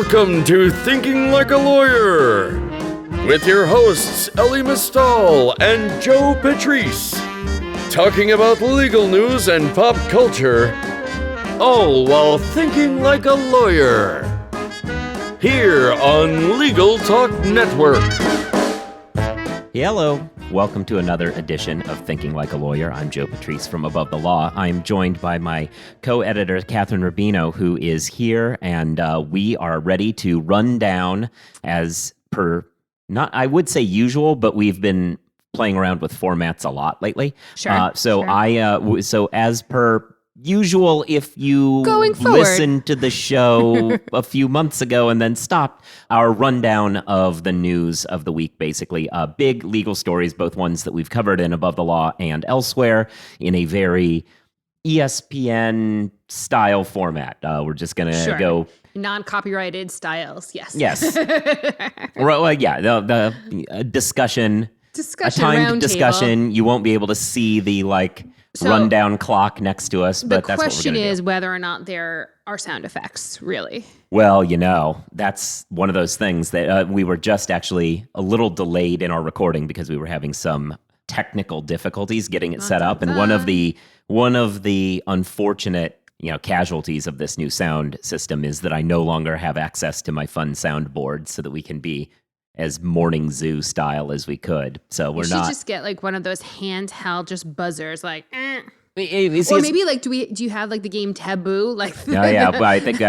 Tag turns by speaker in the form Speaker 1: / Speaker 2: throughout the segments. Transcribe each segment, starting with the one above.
Speaker 1: Welcome to Thinking Like a Lawyer, with your hosts Ellie Mistal and Joe Patrice, talking about legal news and pop culture, all while thinking like a lawyer, here on Legal Talk Network.
Speaker 2: Hello. Welcome to another edition of Thinking Like a Lawyer. I'm Joe Patrice from Above the Law. I'm joined by my co-editor, Catherine Rubino, who is here, and we are ready to run down as per, not I would say usual, but we've been playing around with formats a lot lately.
Speaker 3: Sure.
Speaker 2: So as per usual, if you listened to the show a few months ago and then stopped, our rundown of the news of the week, basically big legal stories, both ones that we've covered in Above the Law and elsewhere, in a very ESPN style format. We're just gonna go
Speaker 3: non-copyrighted styles. Yes.
Speaker 2: The discussion, a timed discussion. You won't be able to see the rundown clock next to us, but that's what we're going to do.
Speaker 3: The question is whether or not there are sound effects, really.
Speaker 2: Well, that's one of those things that we were just actually a little delayed in our recording because we were having some technical difficulties getting it set up. And one of the unfortunate, casualties of this new sound system is that I no longer have access to my fun soundboard so that we can be as morning zoo style as we could. So we should
Speaker 3: just get one of those handheld just buzzers, or maybe do you have the game Taboo?
Speaker 2: But I think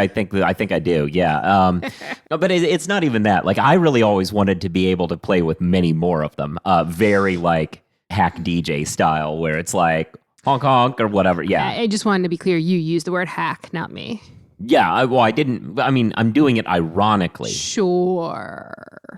Speaker 2: I do. Yeah. But it's not even that. I really always wanted to be able to play with many more of them. Very hack DJ style, where it's honk honk or whatever. Yeah.
Speaker 3: I just wanted to be clear. You used the word hack, not me.
Speaker 2: Yeah, I didn't. I mean, I'm doing it ironically.
Speaker 3: Sure.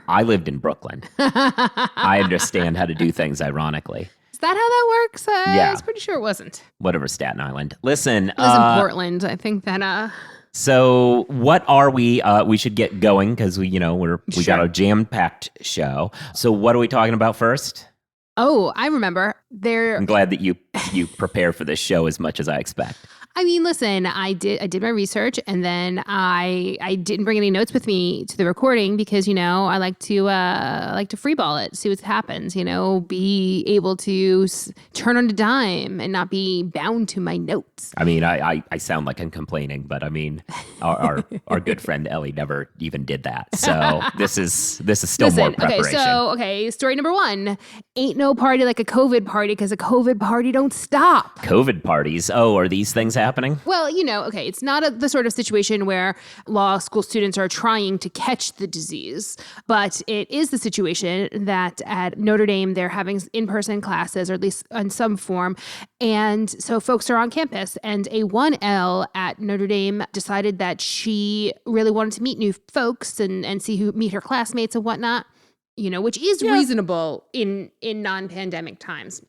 Speaker 2: I lived in Brooklyn. I understand how to do things ironically.
Speaker 3: Is that how that works?
Speaker 2: Yeah.
Speaker 3: I was pretty sure it wasn't.
Speaker 2: Whatever, Staten Island. Listen.
Speaker 3: It was in Portland. I think that.
Speaker 2: So what are we? We should get going because we got a jam-packed show. So what are we talking about first?
Speaker 3: Oh, I remember.
Speaker 2: I'm glad that you prepare for this show as much as I expect.
Speaker 3: I mean, listen, I did my research, and then I didn't bring any notes with me to the recording because, I like to freeball it, see what happens, be able to turn on a dime and not be bound to my notes.
Speaker 2: I mean, I sound like I'm complaining, but I mean, our good friend Ellie never even did that. So this is still more preparation.
Speaker 3: Okay, story number 1, ain't no party like a COVID party because a COVID party don't stop.
Speaker 2: COVID parties? Oh, are these things happening?
Speaker 3: Well, it's not the sort of situation where law school students are trying to catch the disease, but it is the situation that at Notre Dame, they're having in-person classes, or at least in some form. And so folks are on campus, and a 1L at Notre Dame decided that she really wanted to meet new folks and meet her classmates and whatnot, which is reasonable in non-pandemic times.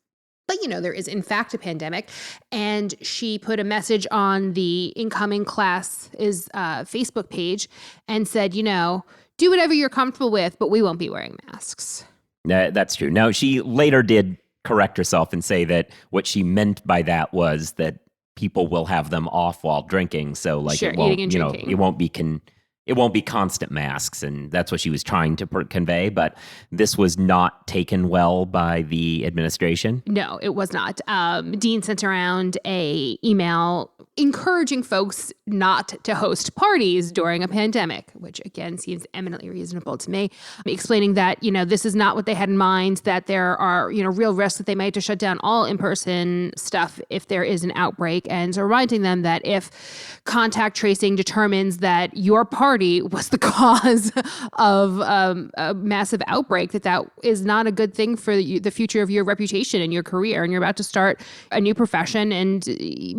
Speaker 3: But, there is, in fact, a pandemic. And she put a message on the incoming class' Facebook page and said, do whatever you're comfortable with, but we won't be wearing masks.
Speaker 2: That's true. Now, she later did correct herself and say that what she meant by that was that people will have them off while drinking. So,
Speaker 3: sure,
Speaker 2: it won't,
Speaker 3: eating and drinking.
Speaker 2: It won't be constant masks, and that's what she was trying to convey, but this was not taken well by the administration.
Speaker 3: No, it was not. Dean sent around a email encouraging folks not to host parties during a pandemic, which again seems eminently reasonable to me, explaining that, this is not what they had in mind, that there are, real risks that they might have to shut down all in-person stuff if there is an outbreak, and so reminding them that if contact tracing determines that your party was the cause of a massive outbreak, that is not a good thing for the future of your reputation and your career, and you're about to start a new profession, and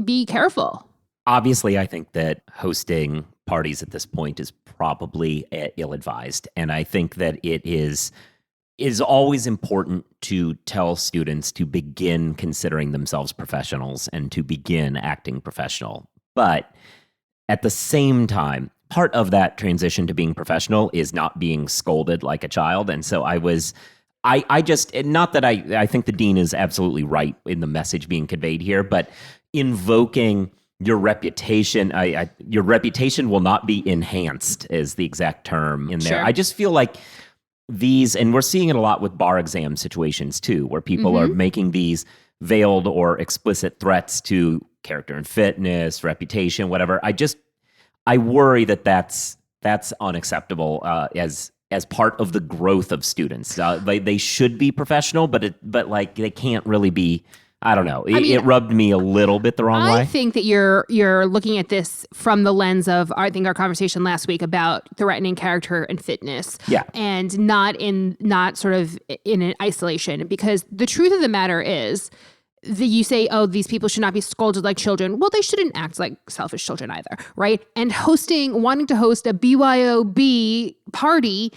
Speaker 3: be careful.
Speaker 2: Obviously, I think that hosting parties at this point is probably ill-advised, and I think that it is always important to tell students to begin considering themselves professionals and to begin acting professional. But at the same time, part of that transition to being professional is not being scolded like a child. And so I think the dean is absolutely right in the message being conveyed here, but invoking your reputation, your reputation will not be enhanced is the exact term in there.
Speaker 3: Sure.
Speaker 2: I just feel like these, and we're seeing it a lot with bar exam situations too, where people are making these veiled or explicit threats to character and fitness, reputation, whatever. I worry that that's unacceptable as part of the growth of students. They should be professional, but like they can't really be. I don't know. It rubbed me a little bit the wrong way.
Speaker 3: I think that you're looking at this from the lens of, I think, our conversation last week about threatening character and fitness.
Speaker 2: Yeah.
Speaker 3: And not sort of in an isolation. Because the truth of the matter is that you say, oh, these people should not be scolded like children. Well, they shouldn't act like selfish children either, right? And wanting to host a BYOB party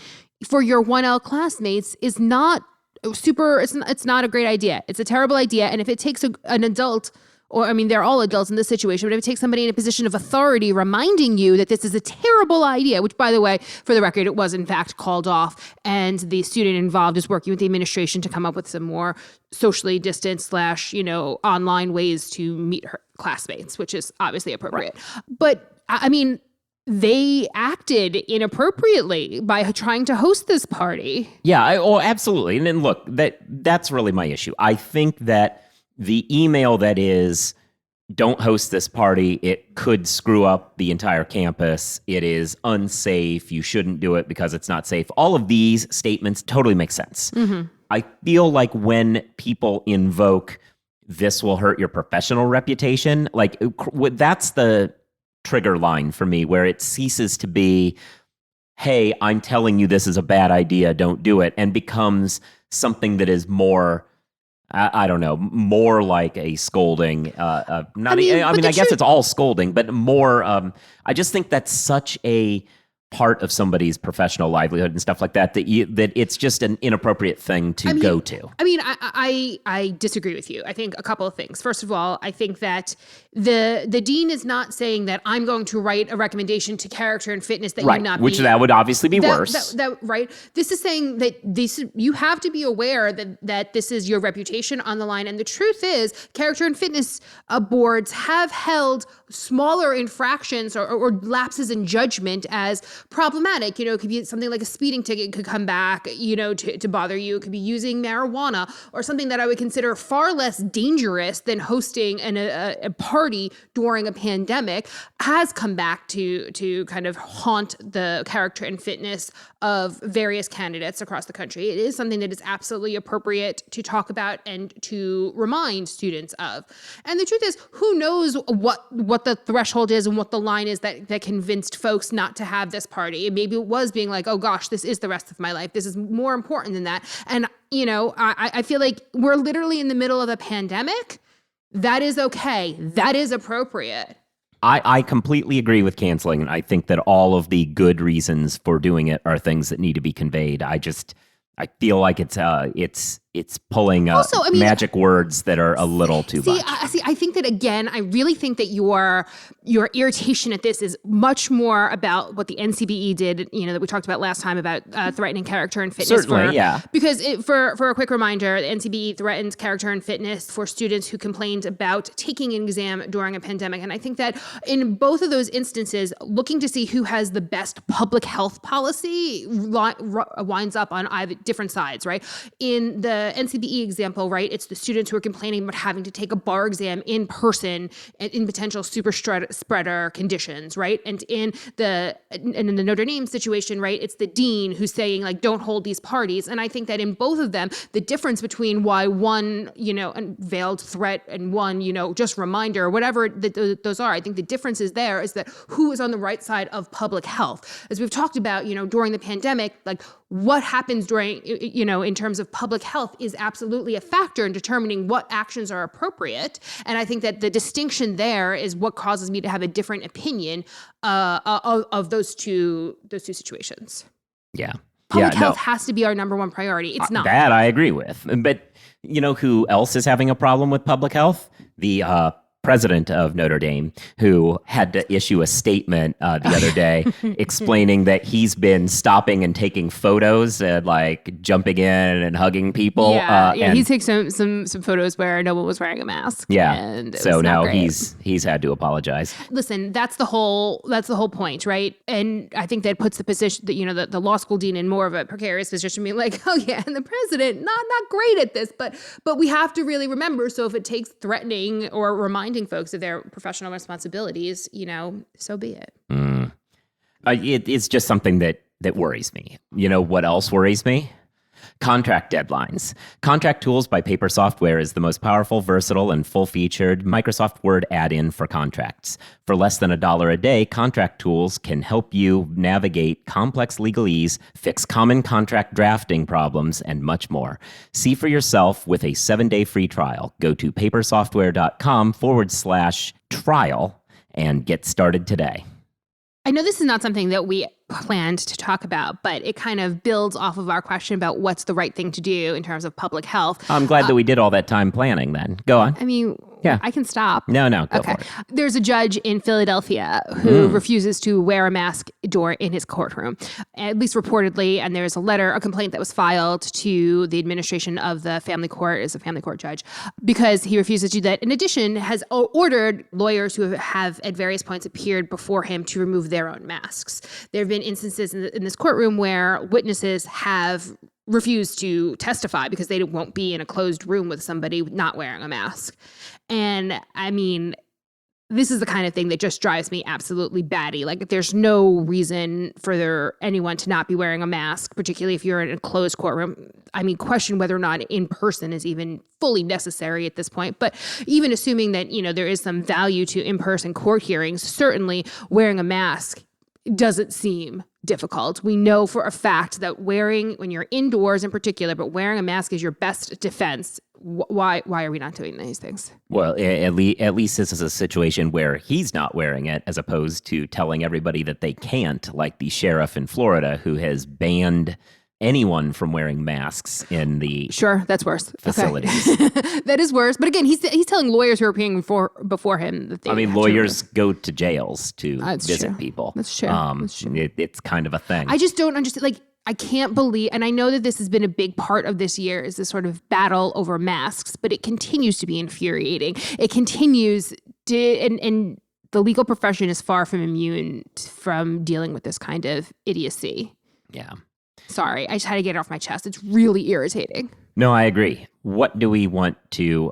Speaker 3: for your 1L classmates is not it's not a great idea. It's a terrible idea. And if it takes an adult, or I mean, they're all adults in this situation, but if it takes somebody in a position of authority reminding you that this is a terrible idea, which, by the way, for the record, it was in fact called off, and the student involved is working with the administration to come up with some more socially distanced / online ways to meet her classmates, which is obviously appropriate. Right. But I mean, they acted inappropriately by trying to host this party.
Speaker 2: Yeah, absolutely. And then look, that's really my issue. I think that the email that is, don't host this party, it could screw up the entire campus. It is unsafe. You shouldn't do it because it's not safe. All of these statements totally make sense. Mm-hmm. I feel like when people invoke, this will hurt your professional reputation, like that's the trigger line for me, where it ceases to be, hey, I'm telling you this is a bad idea, don't do it, and becomes something that is more, I don't know, more like a scolding. I guess it's all scolding, but more, I just think that's such a part of somebody's professional livelihood and stuff like that, that it's just an inappropriate thing to go to.
Speaker 3: I disagree with you. I think a couple of things. First of all, I think that the dean is not saying that I'm going to write a recommendation to character and fitness that you not
Speaker 2: which
Speaker 3: be,
Speaker 2: that would obviously be worse.
Speaker 3: Right. This is saying that you have to be aware that this is your reputation on the line. And the truth is, character and fitness boards have held smaller infractions or lapses in judgment as problematic. It could be something like a speeding ticket could come back, to bother you. It could be using marijuana or something that I would consider far less dangerous than hosting a party during a pandemic has come back to kind of haunt the character and fitness of various candidates across the country. It is something that is absolutely appropriate to talk about and to remind students of. And the truth is, who knows what the threshold is and what the line is that convinced folks not to have this party. And maybe it was being like, oh gosh, this is the rest of my life. This is more important than that. And, I feel like we're literally in the middle of a pandemic. That is okay. That is appropriate.
Speaker 2: I completely agree with canceling. I think that all of the good reasons for doing it are things that need to be conveyed. I feel like it's pulling magic words that are a little too much.
Speaker 3: I think that, again, I really think that your irritation at this is much more about what the NCBE did, that we talked about last time about threatening character and fitness.
Speaker 2: Certainly, yeah.
Speaker 3: Because for a quick reminder, the NCBE threatened character and fitness for students who complained about taking an exam during a pandemic. And I think that in both of those instances, looking to see who has the best public health policy winds up on either different sides, right? In the NCBE example, right, it's the students who are complaining about having to take a bar exam in person in potential super spreader conditions, right? And in the Notre Dame situation, right, it's the dean who's saying, like, don't hold these parties. And I think that in both of them, the difference between why one, a veiled threat and one, just reminder, or whatever those are, I think the difference is there is that who is on the right side of public health. As we've talked about, during the pandemic, like, what happens during, in terms of public health is absolutely a factor in determining what actions are appropriate. And I think that the distinction there is what causes me to have a different opinion of those two situations.
Speaker 2: Yeah.
Speaker 3: Public health has to be our number one priority. It's not.
Speaker 2: That I agree with. But who else is having a problem with public health? The president of Notre Dame, who had to issue a statement the other day explaining that he's been stopping and taking photos and like jumping in and hugging people.
Speaker 3: He took some photos where no one was wearing a mask.
Speaker 2: Yeah,
Speaker 3: and
Speaker 2: so now he's had to apologize.
Speaker 3: Listen, that's the whole point, right? And I think that puts the position that the law school dean in more of a precarious position, being like, oh yeah, and the president not great at this, but we have to really remember. So if it takes threatening or reminding folks of their professional responsibilities, so be it.
Speaker 2: It's just something that worries me. You know what else worries me? Contract deadlines. Contract Tools by Paper Software is the most powerful, versatile, and full-featured Microsoft Word add-in for contracts. For less than $1 a day, Contract Tools can help you navigate complex legalese, fix common contract drafting problems, and much more. See for yourself with a 7-day free trial. Go to papersoftware.com/trial and get started today.
Speaker 3: I know this is not something that we planned to talk about, but it kind of builds off of our question about what's the right thing to do in terms of public health.
Speaker 2: I'm glad that we did all that time planning then. Go on.
Speaker 3: I mean,
Speaker 2: yeah.
Speaker 3: I can stop.
Speaker 2: No, go for it.
Speaker 3: There's a judge in Philadelphia who refuses to wear a mask in his courtroom, at least reportedly. And there's a complaint that was filed to the administration of the family court, as a family court judge, because he refuses to do that. In addition, has ordered lawyers who have at various points appeared before him to remove their own masks. There have been instances in this courtroom where witnesses have refused to testify because they won't be in a closed room with somebody not wearing a mask. And I mean, this is the kind of thing that just drives me absolutely batty. Like, there's no reason for anyone to not be wearing a mask, particularly if you're in a closed courtroom. I mean, question whether or not in person is even fully necessary at this point. But even assuming that, there is some value to in-person court hearings, certainly wearing a mask doesn't seem difficult. We know for a fact that when you're indoors in particular, but wearing a mask is your best defense. Why are we not doing these things? Well,
Speaker 2: at least this is a situation where he's not wearing it, as opposed to telling everybody that they can't, like the sheriff in Florida who has banned anyone from wearing masks in the
Speaker 3: that's worse
Speaker 2: facilities.
Speaker 3: Okay. That is worse. But again, he's telling lawyers who are appearing before him that they
Speaker 2: lawyers go to jails to visit
Speaker 3: true.
Speaker 2: people.
Speaker 3: That's true. That's true.
Speaker 2: It's kind of a thing.
Speaker 3: I just don't understand. Like, I can't believe, and I know that this has been a big part of this year, is this sort of battle over masks, but it continues to be infuriating. It continues and the legal profession is far from immune from dealing with this kind of idiocy.
Speaker 2: Yeah.
Speaker 3: Sorry, I just had to get it off my chest. It's really irritating.
Speaker 2: No, I agree. What do we want to,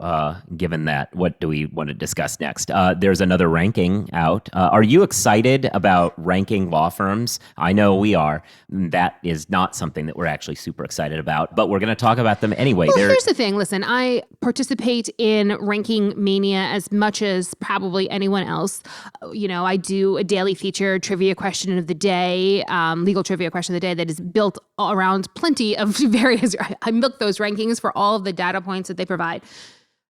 Speaker 2: given that, what do we want to discuss next? There's another ranking out. Are you excited about ranking law firms? I know we are. That is not something that we're actually super excited about, but we're going to talk about them anyway.
Speaker 3: Well, here's the thing. Listen, I participate in Ranking Mania as much as probably anyone else. I do a daily feature trivia question of the day, legal trivia question of the day that is built around plenty of various, I milk those rankings for all of the data points that they provide.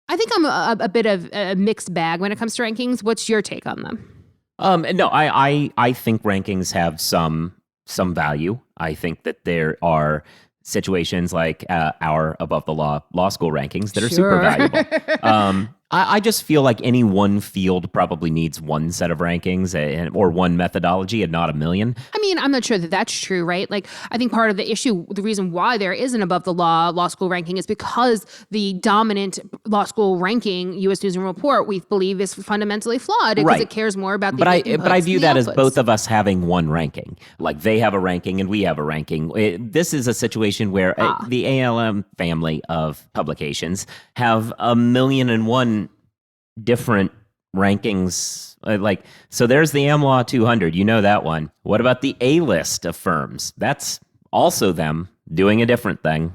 Speaker 3: I think I'm a bit of a mixed bag when it comes to rankings. What's your take on them?
Speaker 2: No, I think rankings have some value. I think that there are situations like our Above the Law School rankings that are super valuable. I just feel like any one field probably needs one set of rankings or one methodology and not a million. I
Speaker 3: mean, I'm not sure that that's true, right? Like, I think part of the issue, the reason why there is an Above the Law School ranking is because the dominant law school ranking, U.S. News and Report, we believe is fundamentally flawed because it cares more about the inputs.
Speaker 2: But I view that
Speaker 3: outputs.
Speaker 2: As both of us having one ranking. Like, they have a ranking and we have a ranking. This is a situation where the ALM family of publications have 1,000,001 different rankings. So there's the AmLaw 200. You know that one. What about the A list of firms? That's also them doing a different thing.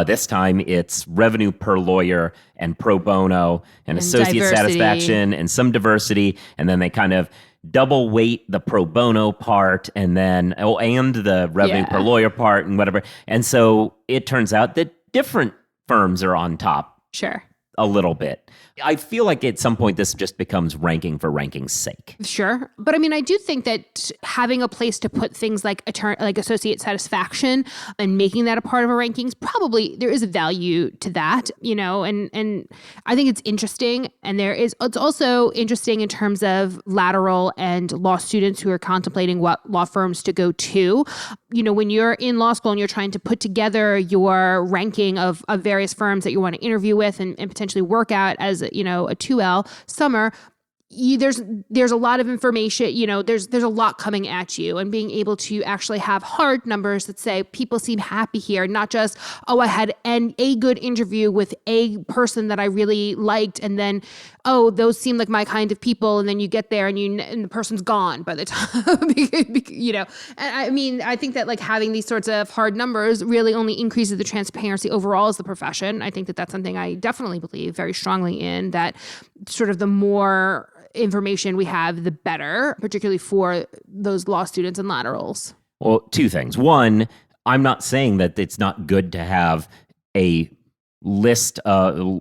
Speaker 2: This time it's revenue per lawyer and pro bono and associate
Speaker 3: diversity.
Speaker 2: Satisfaction and some diversity. And then they kind of double weight the pro bono part and the revenue per lawyer part and whatever. And so it turns out that different firms are on top.
Speaker 3: Sure.
Speaker 2: a little bit. I feel like at some point this just becomes ranking for ranking's sake.
Speaker 3: Sure. But I mean, I do think that having a place to put things like associate satisfaction and making that a part of a rankings, probably there is a value to that, and I think it's interesting. And it's also interesting in terms of lateral and law students who are contemplating what law firms to go to. When you're in law school and you're trying to put together your ranking of various firms that you want to interview with and potentially work out as a 2L summer, there's a lot of information, there's a lot coming at you, and being able to actually have hard numbers that say people seem happy here, not just, I had a good interview with a person that I really liked, and then, those seem like my kind of people, and then you get there and the person's gone by the time, And I mean, I think that like having these sorts of hard numbers really only increases the transparency overall as the profession. I think that that's something I definitely believe very strongly in, that sort of the more information we have, the better, particularly for those law students and laterals.
Speaker 2: Well, two things. One, I'm not saying that it's not good to have a list, a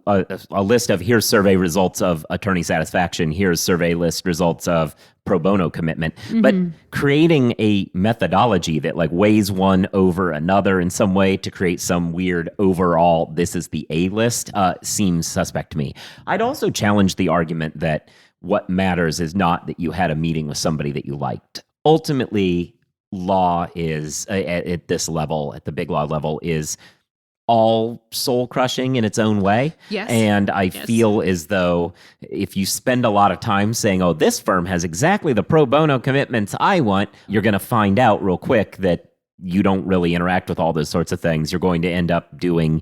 Speaker 2: list of here's survey results of attorney satisfaction, here's survey list results of pro bono commitment, but creating a methodology that like weighs one over another in some way to create some weird overall, this is the A list, seems suspect to me. I'd also challenge the argument that what matters is not that you had a meeting with somebody that you liked. Ultimately, law is, at this level, at the big law level, is all soul-crushing in its own way.
Speaker 3: Yes.
Speaker 2: And I feel as though if you spend a lot of time saying, this firm has exactly the pro bono commitments I want, you're going to find out real quick that you don't really interact with all those sorts of things. You're going to end up doing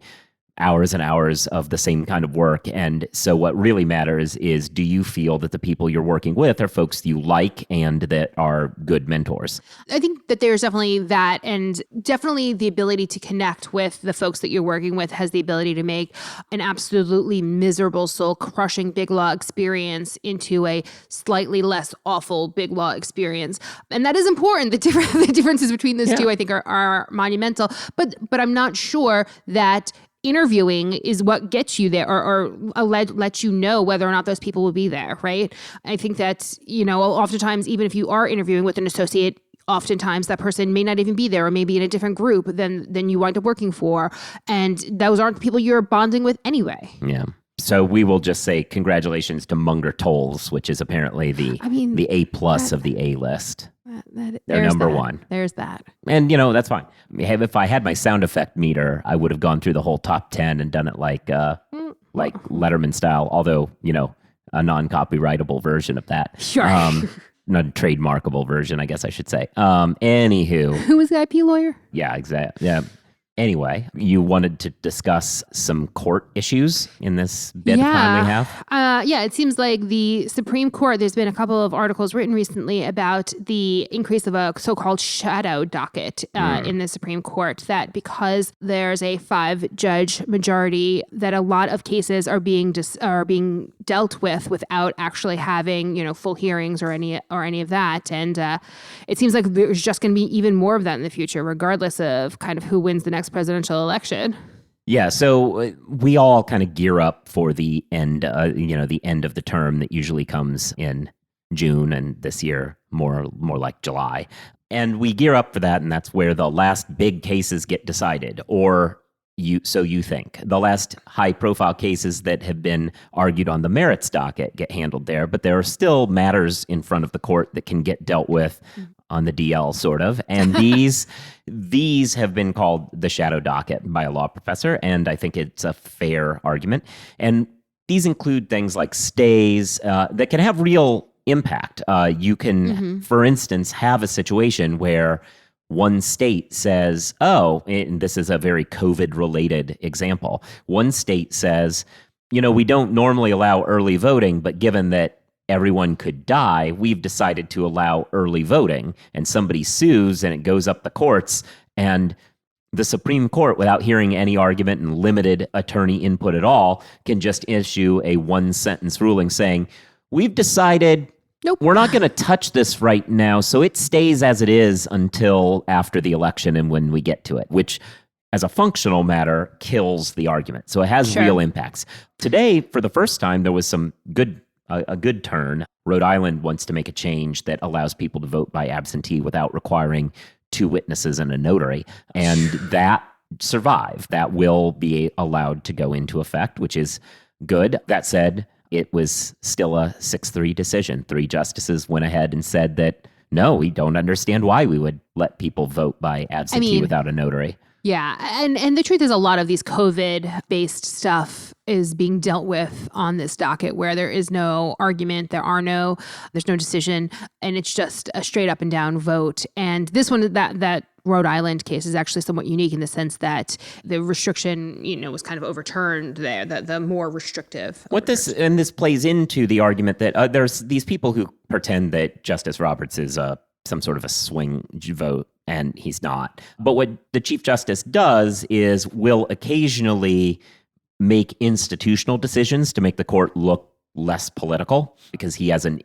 Speaker 2: hours and hours of the same kind of work. And so what really matters is, do you feel that the people you're working with are folks you like and that are good mentors?
Speaker 3: I think that there's definitely that, and definitely the ability to connect with the folks that you're working with has the ability to make an absolutely miserable, soul-crushing big law experience into a slightly less awful big law experience. And that is important. The differences between those two, I think, are monumental. But I'm not sure that interviewing is what gets you there or lets you know whether or not those people will be there, right? I think that, oftentimes, even if you are interviewing with an associate, oftentimes that person may not even be there or maybe in a different group than you wind up working for. And those aren't the people you're bonding with anyway.
Speaker 2: Yeah. So we will just say congratulations to Munger Tolles, which is apparently the A+ of the A list. They're number one.
Speaker 3: There's that.
Speaker 2: And, that's fine. If I had my sound effect meter, I would have gone through the whole top 10 and done it like Letterman style, although, a non-copyrightable version of that.
Speaker 3: Sure.
Speaker 2: Not a trademarkable version, I guess I should say. Anywho.
Speaker 3: Who was the IP lawyer?
Speaker 2: Yeah, exactly. Yeah. Anyway, you wanted to discuss some court issues in this bit of time we have?
Speaker 3: It seems like the Supreme Court, there's been a couple of articles written recently about the increase of a so-called shadow docket in the Supreme Court, that because there's a 5-judge majority, that a lot of cases are being dealt with without actually having, full hearings or any of that. And it seems like there's just going to be even more of that in the future, regardless of kind of who wins the next presidential election.
Speaker 2: Yeah, so we all kind of gear up for the end, the end of the term that usually comes in June, and this year more like July. And we gear up for that, and that's where the last big cases get decided, or you think. The last high-profile cases that have been argued on the merits docket get handled there, but there are still matters in front of the court that can get dealt with on the DL, sort of. And these have been called the shadow docket by a law professor, and I think it's a fair argument. And these include things like stays that can have real impact. You can, for instance, have a situation where one state says, and this is a very COVID-related example. One state says, we don't normally allow early voting, but given that everyone could die, we've decided to allow early voting. And somebody sues and it goes up the courts, and the Supreme Court, without hearing any argument and limited attorney input at all, can just issue a one-sentence ruling saying, we've decided we're not going to touch this right now, so it stays as it is until after the election and when we get to it, which as a functional matter, kills the argument. So it has
Speaker 3: Sure.
Speaker 2: real impacts. Today, for the first time, there was some a good turn. Rhode Island wants to make a change that allows people to vote by absentee without requiring 2 witnesses and a notary. And that survived. That will be allowed to go into effect, which is good. That said, it was still a 6-3 decision. 3 justices went ahead and said that, no, we don't understand why we would let people vote by absentee without a notary.
Speaker 3: Yeah. And the truth is, a lot of these COVID-based stuff is being dealt with on this docket where there is no argument, there's no decision, and it's just a straight up and down vote. And this one, that Rhode Island case is actually somewhat unique in the sense that the restriction, was kind of overturned there, the more restrictive.
Speaker 2: This plays into the argument that there's these people who pretend that Justice Roberts is some sort of a swing vote, and he's not. But what the Chief Justice does is will occasionally make institutional decisions to make the court look less political because he has an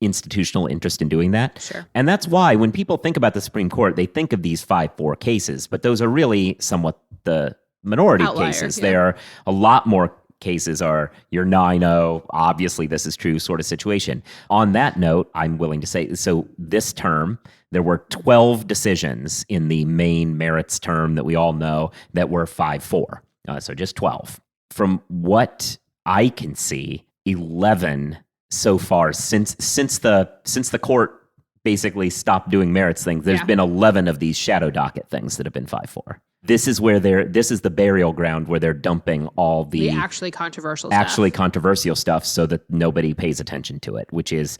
Speaker 2: institutional interest in doing that.
Speaker 3: Sure.
Speaker 2: And that's why when people think about the Supreme Court, they think of these 5-4 cases, but those are really somewhat the minority
Speaker 3: Outliers,
Speaker 2: cases.
Speaker 3: yeah.
Speaker 2: There are a lot more cases are your 9-0, obviously this is true sort of situation. On that note, I'm willing to say, so this term, there were 12 decisions in the main merits term that we all know that were 5-4. So just 12. From what I can see, 11 so far since the court basically stopped doing merits things. There's been 11 of these shadow docket things that have been 5-4. This is the burial ground where they're dumping all the
Speaker 3: actually controversial
Speaker 2: stuff so that nobody pays attention to it, which is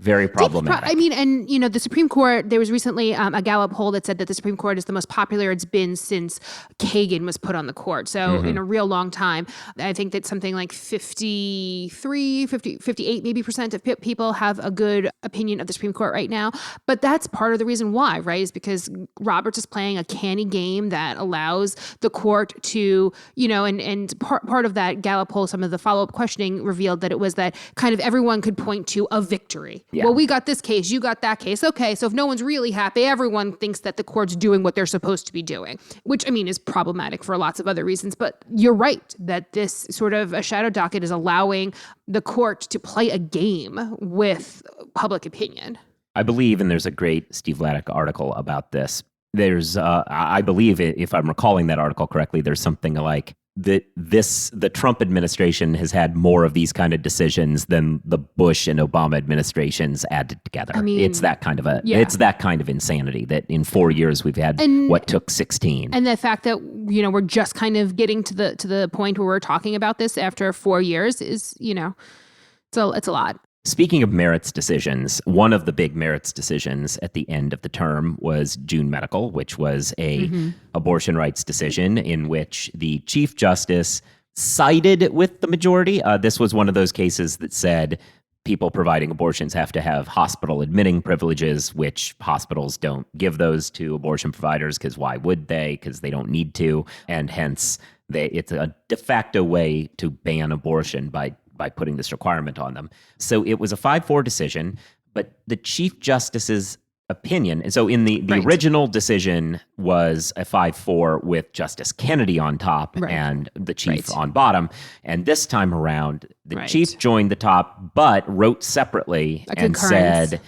Speaker 2: very problematic.
Speaker 3: The Supreme Court, there was recently a Gallup poll that said that the Supreme Court is the most popular it's been since Kagan was put on the court. So in a real long time, I think that something like 58 maybe percent of people have a good opinion of the Supreme Court right now. But that's part of the reason why, right? Is because Roberts is playing a canny game that allows the court to, and part of that Gallup poll, some of the follow-up questioning revealed that it was that kind of everyone could point to a victory.
Speaker 2: Yeah.
Speaker 3: Well, we got this case, you got that case. Okay, so if no one's really happy, everyone thinks that the court's doing what they're supposed to be doing, which, is problematic for lots of other reasons. But you're right that this sort of a shadow docket is allowing the court to play a game with public opinion.
Speaker 2: I believe, and there's a great Steve Vladeck article about this. There's, I believe, if I'm recalling that article correctly, there's something like the Trump administration has had more of these kind of decisions than the Bush and Obama administrations added together. It's that kind of it's that kind of insanity that in 4 years we've had what took 16.
Speaker 3: And the fact that, we're just kind of getting to the point where we're talking about this after 4 years is, it's a lot.
Speaker 2: Speaking of merits decisions, one of the big merits decisions at the end of the term was June Medical, which was a abortion rights decision in which the Chief Justice sided with the majority. This was one of those cases that said people providing abortions have to have hospital admitting privileges, which hospitals don't give those to abortion providers because why would they? Because they don't need to. And hence, it's a de facto way to ban abortion by putting this requirement on them. So it was a 5-4 decision, but the Chief Justice's opinion, and so in the original decision was a 5-4 with Justice Kennedy on top and the Chief on bottom. And this time around, the Chief joined the top, but wrote separately and said,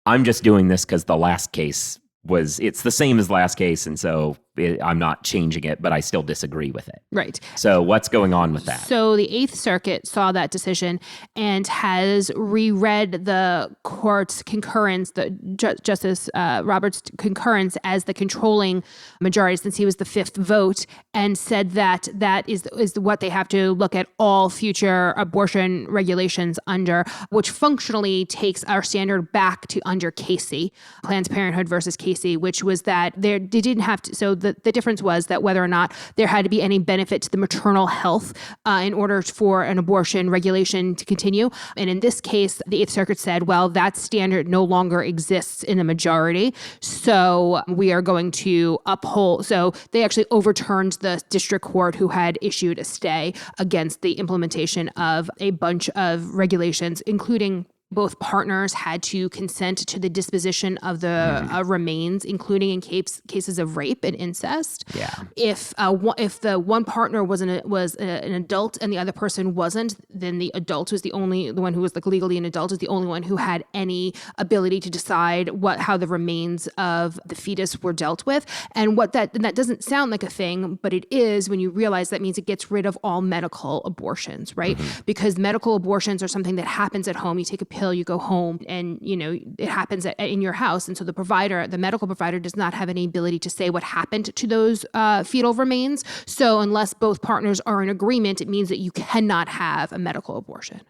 Speaker 2: I'm just doing this because the last case it's the same as last case, and so I'm not changing it, but I still disagree with it.
Speaker 3: Right.
Speaker 2: So what's going on with that?
Speaker 3: So the Eighth Circuit saw that decision and has reread the court's concurrence, Justice Roberts' concurrence as the controlling majority since he was the fifth vote, and said that is what they have to look at all future abortion regulations under, which functionally takes our standard back to under Casey, Planned Parenthood versus Casey, which was that they didn't have to. So the difference was that whether or not there had to be any benefit to the maternal health in order for an abortion regulation to continue. And in this case, the Eighth Circuit said, well, that standard no longer exists in the majority. So we are going to uphold. So they actually overturned the district court who had issued a stay against the implementation of a bunch of regulations, including both partners had to consent to the disposition of the remains, including in cases of rape and incest.
Speaker 2: Yeah.
Speaker 3: If the one partner was an adult and the other person wasn't, then the adult was the one who was like legally an adult is the only one who had any ability to decide how the remains of the fetus were dealt with. And that doesn't sound like a thing, but it is when you realize that means it gets rid of all medical abortions, right? Because medical abortions are something that happens at home. You take a pill, you go home, and it happens in your house. And so the medical provider does not have any ability to say what happened to those fetal remains. So unless both partners are in agreement, it means that you cannot have a medical abortion.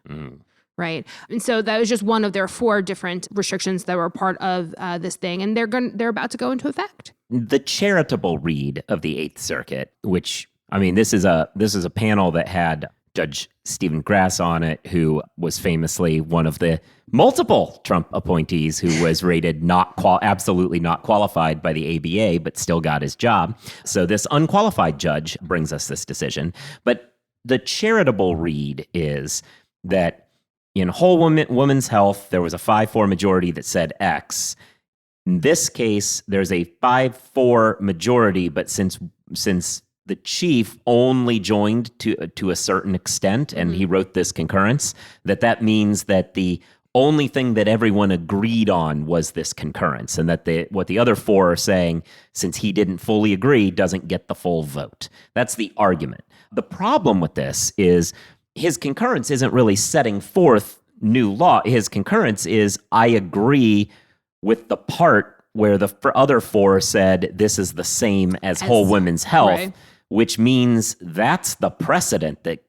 Speaker 3: Right. And so that was just one of their 4 different restrictions that were part of this thing. And they're about to go into effect.
Speaker 2: The charitable read of the Eighth Circuit, which, I mean, this is a panel that had Judge Stephen Grass on it, who was famously one of the multiple Trump appointees who was rated absolutely not qualified by the ABA, but still got his job. So this unqualified judge brings us this decision. But the charitable read is that in Whole Woman's Health, there was a 5-4 majority that said X. In this case, there's a 5-4 majority, but since the chief only joined to a certain extent, and he wrote this concurrence, that means that the only thing that everyone agreed on was this concurrence, and that what the other 4 are saying, since he didn't fully agree, doesn't get the full vote. That's the argument. The problem with this is his concurrence isn't really setting forth new law. His concurrence is, I agree with the part where the other 4 said this is the same as Whole Women's Health, right, which means that's the precedent that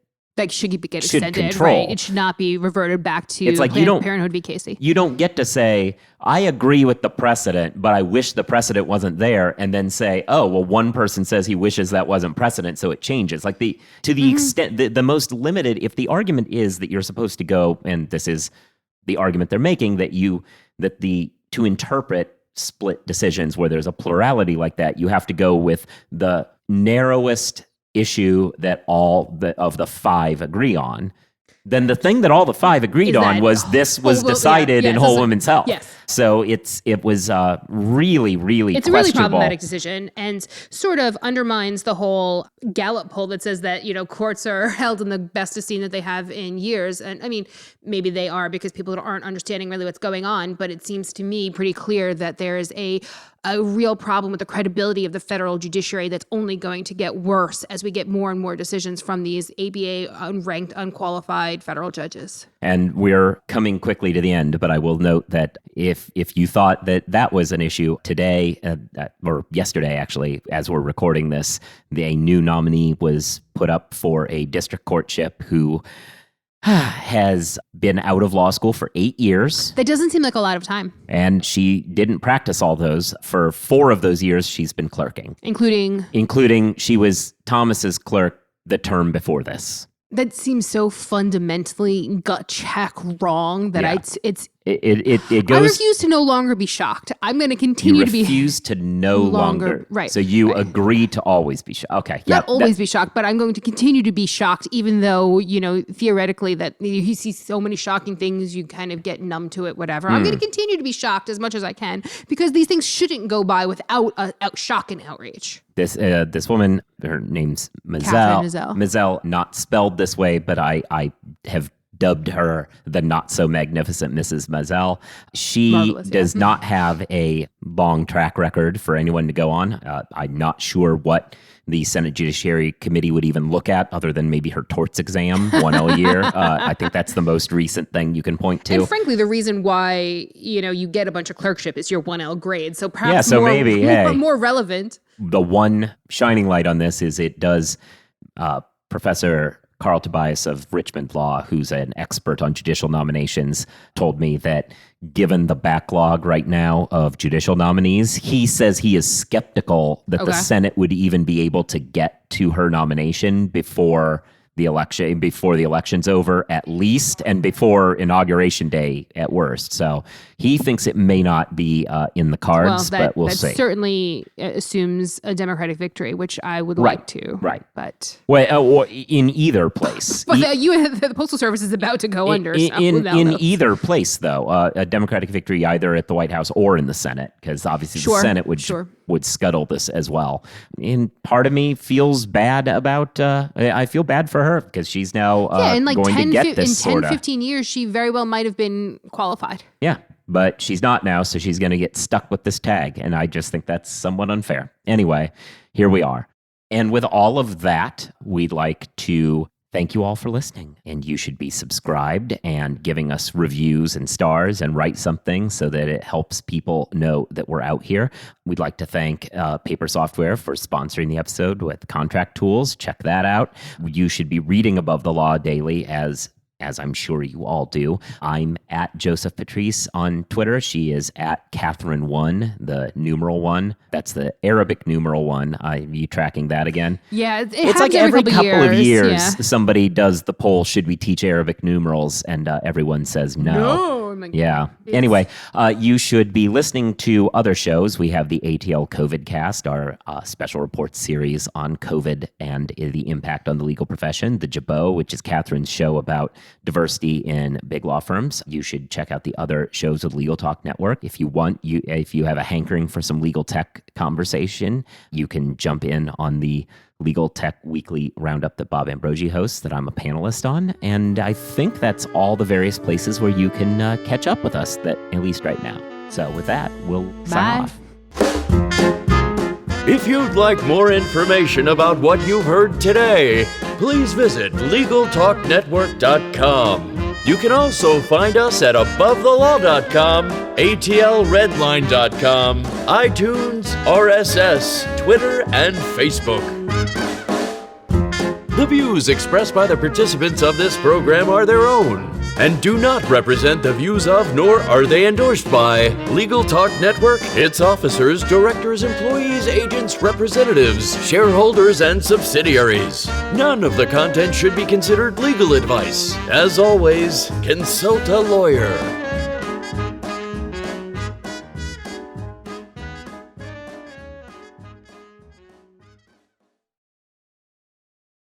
Speaker 3: should get extended,
Speaker 2: control.
Speaker 3: Right? It should not be reverted back to
Speaker 2: it's like
Speaker 3: Planned Parenthood v. Casey.
Speaker 2: You don't get to say, I agree with the precedent, but I wish the precedent wasn't there, and then say, oh, well, one person says he wishes that wasn't precedent, so it changes. Like to the extent, the most limited, if the argument is that you're supposed to go, and this is the argument they're making, to interpret split decisions where there's a plurality like that, you have to go with the narrowest issue that all of the 5 agree on. Then the thing that all the 5 agreed on was this was decided in Whole Women's Health.
Speaker 3: Yes.
Speaker 2: So it was really, really
Speaker 3: it's a really problematic decision, and sort of undermines the whole Gallup poll that says that courts are held in the best esteem that they have in years. And I mean, maybe they are because people aren't understanding really what's going on, but it seems to me pretty clear that there is a real problem with the credibility of the federal judiciary that's only going to get worse as we get more and more decisions from these ABA unranked, unqualified federal judges.
Speaker 2: And we're coming quickly to the end, but I will note that if you thought that was an issue today, or yesterday actually, as we're recording this, a new nominee was put up for a district courtship who has been out of law school for 8 years.
Speaker 3: That doesn't seem like a lot of time.
Speaker 2: And she didn't practice all those. For 4 of those years, she's been clerking. Including she was Thomas's clerk the term before this.
Speaker 3: That seems so fundamentally gut check wrong that
Speaker 2: it goes.
Speaker 3: I refuse to no longer be shocked. I'm going to continue to be.
Speaker 2: You refuse to no longer.
Speaker 3: Right.
Speaker 2: So you agree to always be shocked. Okay.
Speaker 3: Not always be shocked, but I'm going to continue to be shocked, even though, theoretically that you see so many shocking things, you kind of get numb to it, whatever. I'm going to continue to be shocked as much as I can because these things shouldn't go by without shock and outrage.
Speaker 2: This woman, her name's Mazel, not spelled this way, but I have dubbed her the not so magnificent Mrs. Mazel. She does not have a long track record for anyone to go on. I'm not sure what the Senate Judiciary Committee would even look at other than maybe her torts exam, 1L a year. I think that's the most recent thing you can point to.
Speaker 3: And frankly, the reason why, you get a bunch of clerkship is your 1L grade. So perhaps more relevant.
Speaker 2: The one shining light on this is it does Professor Carl Tobias of Richmond Law, who's an expert on judicial nominations, told me that given the backlog right now of judicial nominees, he says he is skeptical that the Senate would even be able to get to her nomination before the election, before the election's over at least, and before Inauguration Day at worst. So he thinks it may not be in the cards, but we'll see.
Speaker 3: That certainly assumes a Democratic victory, which I would like to.
Speaker 2: Right.
Speaker 3: But
Speaker 2: or in either place.
Speaker 3: But the Postal Service is about to go under.
Speaker 2: In either place, though, a Democratic victory either at the White House or in the Senate, because obviously the Senate would scuttle this as well. And part of me feels bad about, I feel bad for her because she's now
Speaker 3: in like
Speaker 2: going to get this
Speaker 3: in 10, 15 years, she very well might have been qualified.
Speaker 2: Yeah, but she's not now, so she's going to get stuck with this tag. And I just think that's somewhat unfair. Anyway, here we are. And with all of that, we'd like to thank you all for listening. And you should be subscribed and giving us reviews and stars and write something so that it helps people know that we're out here. We'd like to thank Paper Software for sponsoring the episode with contract tools. Check that out. You should be reading Above the Law daily, as I'm sure you all do. I'm at Joseph Patrice on Twitter. She is at Catherine1, the numeral 1. That's the Arabic numeral 1. Are you tracking that again?
Speaker 3: Yeah,
Speaker 2: it's like every couple of years,
Speaker 3: yeah.
Speaker 2: Somebody does the poll, should we teach Arabic numerals? And everyone says no. Yeah. Anyway, you should be listening to other shows. We have the ATL COVID Cast, our special report series on COVID and the impact on the legal profession. The Jabot, which is Catherine's show about diversity in big law firms. You should check out the other shows of Legal Talk Network. If you want, if you have a hankering for some legal tech conversation, you can jump in on the Legal Tech Weekly Roundup that Bob Ambrogi hosts that I'm a panelist on. And I think that's all the various places where you can catch up with us, that at least right now. So with that, we'll sign off.
Speaker 1: If you'd like more information about what you've heard today, please visit LegalTalkNetwork.com. You can also find us at AboveTheLaw.com, ATLRedline.com, iTunes, RSS, Twitter, and Facebook. The views expressed by the participants of this program are their own and do not represent the views of, nor are they endorsed by, Legal Talk Network, its officers, directors, employees, agents, representatives, shareholders, and subsidiaries. None of the content should be considered legal advice. As always, consult a lawyer.